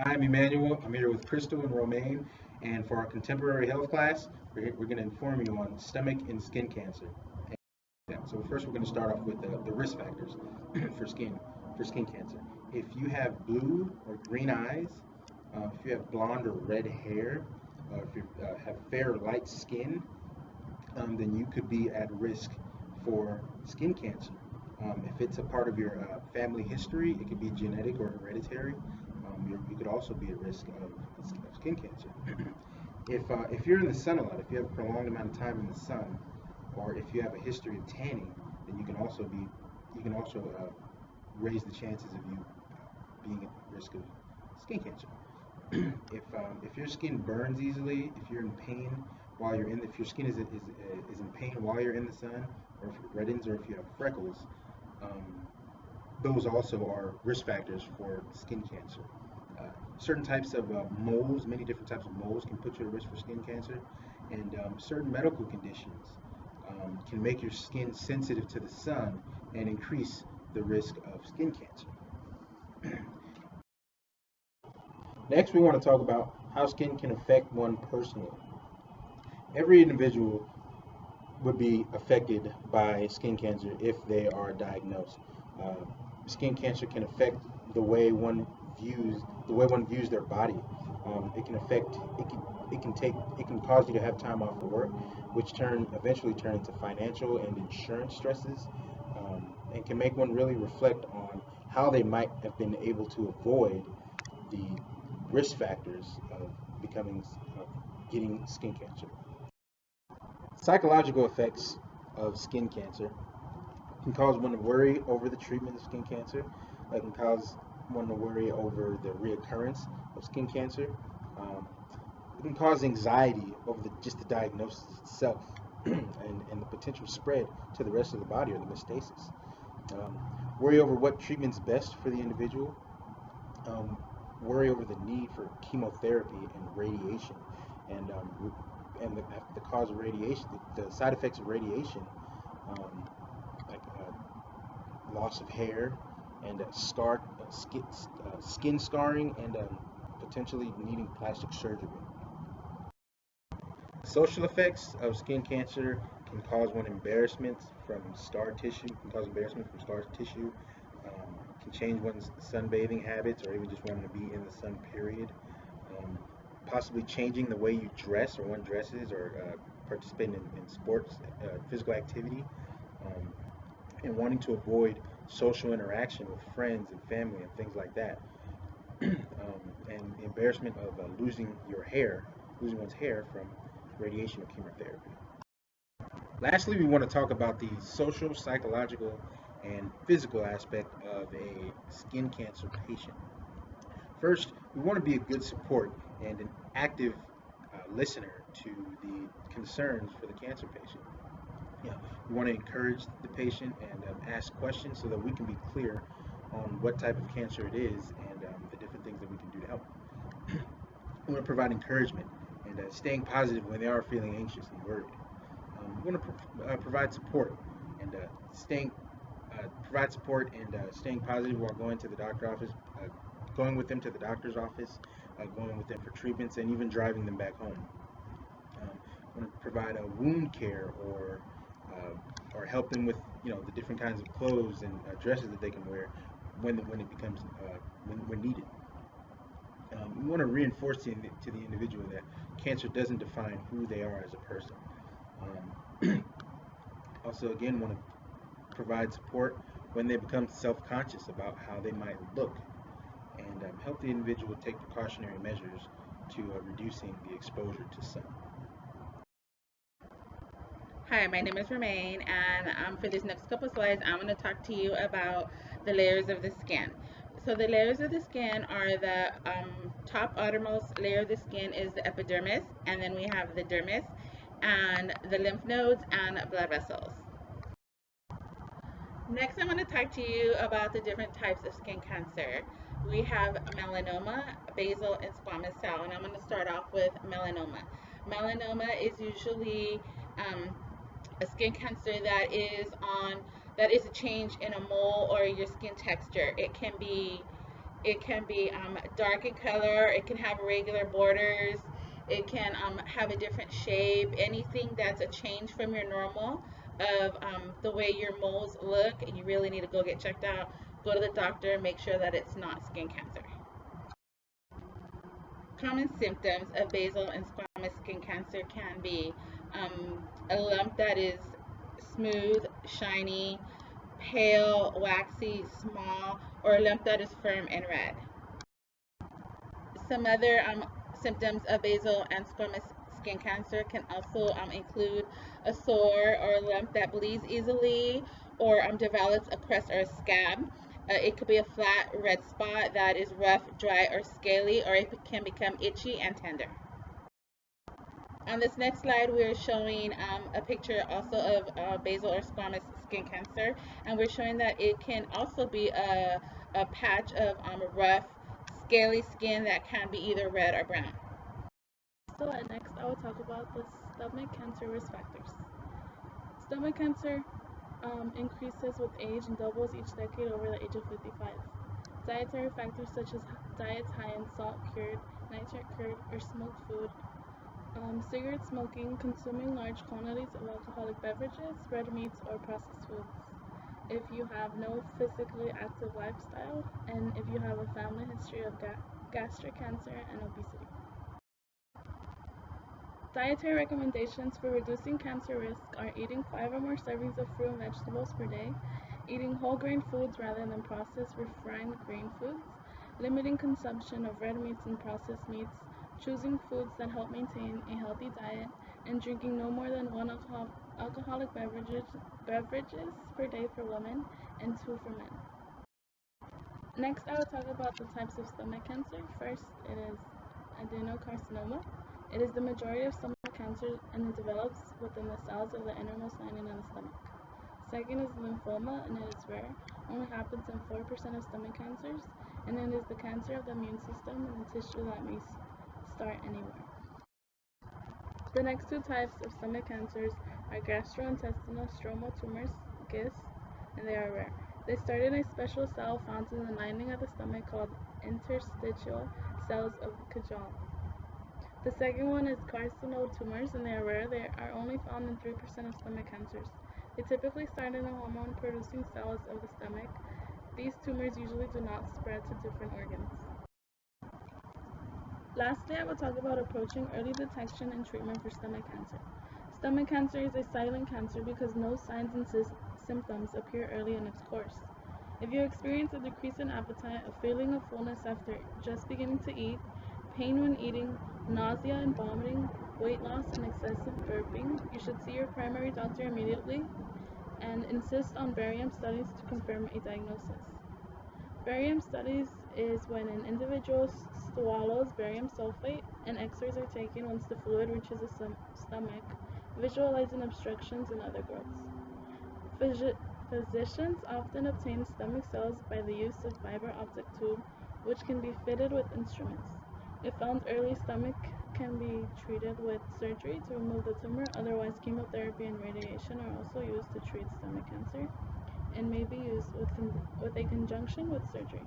I'm Emmanuel. I'm here with Crystal and Romaine, and for our contemporary health class, we're going to inform you on stomach and skin cancer. So first, we're going to start off with the risk factors for skin cancer. If you have blue or green eyes, if you have blonde or red hair, if you have fair or light skin, then you could be at risk for skin cancer. If it's a part of your family history, it could be genetic or hereditary. You could also be at risk of skin cancer. If you're in the sun a lot, if you have a prolonged amount of time in the sun, or if you have a history of tanning, then you can also raise the chances of you being at risk of skin cancer. If your skin burns easily, if you're in pain while you're in, if your skin is in pain while you're in the sun, or if it reddens, or if you have freckles, um, those also are risk factors for skin cancer. Certain types of moles, many different types of moles, can put you at risk for skin cancer, and certain medical conditions can make your skin sensitive to the sun and increase the risk of skin cancer. Next, we want to talk about how skin can affect one personally. Every individual would be affected by skin cancer if they are diagnosed. Uh, Skin cancer can affect the way one views their body. It can affect it can cause you to have time off of work, which eventually turn into financial and insurance stresses, and can make one really reflect on how they might have been able to avoid the risk factors of becoming of getting skin cancer. Psychological effects of skin cancer can cause one to worry over the treatment of skin cancer. It can cause one to worry over the reoccurrence of skin cancer. Um, it can cause anxiety over just the diagnosis itself and the potential spread to the rest of the body or the metastasis. Um, Worry over what treatment's best for the individual. Um, Worry over the need for chemotherapy and radiation, and the cause of radiation, the side effects of radiation, um, like loss of hair and skin scarring, and potentially needing plastic surgery. Social effects of skin cancer can cause one embarrassment from scar tissue, can cause embarrassment from scar tissue, can change one's sunbathing habits or even just wanting to be in the sun, period. Um, Possibly changing the way you dress or one dresses or participating in sports, physical activity, um, and wanting to avoid social interaction with friends and family and things like that. And the embarrassment of losing one's hair from radiation or chemotherapy. Lastly, we want to talk about the social, psychological, and physical aspect of a skin cancer patient. First, we want to be a good support and an active listener to the concerns for the cancer patient. Yeah, we want to encourage the patient and ask questions so that we can be clear on what type of cancer it is and the different things that we can do to help. We want to provide encouragement and staying positive when they are feeling anxious and worried. We want to provide support and staying positive while going to the doctor office, going with them to the doctor's office, going with them for treatments, and even driving them back home. We want to provide a wound care or help them with the different kinds of clothes and dresses that they can wear when it becomes when needed. We want to reinforce to the individual that cancer doesn't define who they are as a person. Also, again, want to provide support when they become self-conscious about how they might look, and help the individual take precautionary measures to reducing the exposure to sun. Hi, my name is Romaine, and for this next couple slides, I'm going to talk to you about the layers of the skin. So the layers of the skin are the top outermost layer of the skin is the epidermis, and then we have the dermis, and the lymph nodes and blood vessels. Next, I'm going to talk to you about the different types of skin cancer. We have melanoma, basal, and squamous cell, and I'm going to start off with melanoma. Melanoma is usually a skin cancer that is a change in a mole or your skin texture. It can be It can be dark in color. It can have regular borders. It can have a different shape. Anything that's a change from your normal of the way your moles look, and you really need to go get checked out. Go to the doctor and make sure that it's not skin cancer. Common symptoms of basal and squamous skin cancer can be a lump that is smooth, shiny, pale, waxy, small, or a lump that is firm and red. Some other symptoms of basal and squamous skin cancer can also include a sore or a lump that bleeds easily or develops a crust or a scab. It could be a flat red spot that is rough, dry, or scaly, or it can become itchy and tender. On this next slide, we're showing a picture also of basal or squamous skin cancer, and we're showing that it can also be a patch of rough, scaly skin that can be either red or brown. So next I will talk about the stomach cancer risk factors. Stomach cancer increases with age and doubles each decade over the age of 55. Dietary factors such as diets high in salt, cured, nitrate cured, or smoked food, cigarette smoking, consuming large quantities of alcoholic beverages, red meats, or processed foods. If you have no physically active lifestyle, and if you have a family history of gastric cancer and obesity. Dietary recommendations for reducing cancer risk are eating 5 or more servings of fruit and vegetables per day, eating whole grain foods rather than processed refined grain foods, limiting consumption of red meats and processed meats, choosing foods that help maintain a healthy diet, and drinking no more than 1 alcoholic beverages per day for women and 2 for men. Next, I will talk about the types of stomach cancer. First, it is adenocarcinoma. It is the majority of stomach cancer and it develops within the cells of the innermost lining of the stomach. Second is lymphoma, and it is rare, only happens in 4% of stomach cancers, and it is the cancer of the immune system and the tissue that may start anywhere. The next 2 types of stomach cancers are gastrointestinal stromal tumors, GIST, and they are rare. They start in a special cell found in the lining of the stomach called interstitial cells of Kajal. The second one is carcinoid tumors, and they are rare. They are only found in 3% of stomach cancers. They typically start in the hormone-producing cells of the stomach. These tumors usually do not spread to different organs. Lastly, I will talk about approaching early detection and treatment for stomach cancer. Stomach cancer is a silent cancer because no signs and symptoms appear early in its course. If you experience a decrease in appetite, a feeling of fullness after just beginning to eat, pain when eating, nausea and vomiting, weight loss, and excessive burping, you should see your primary doctor immediately and insist on barium studies to confirm a diagnosis. Barium studies is when an individual swallows barium sulfate and x-rays are taken once the fluid reaches the stomach, visualizing obstructions and other growths. Physicians often obtain stomach cells by the use of fiber optic tube, which can be fitted with instruments. If found early, stomach can be treated with surgery to remove the tumor. Otherwise, chemotherapy and radiation are also used to treat stomach cancer and may be used with a conjunction with surgery.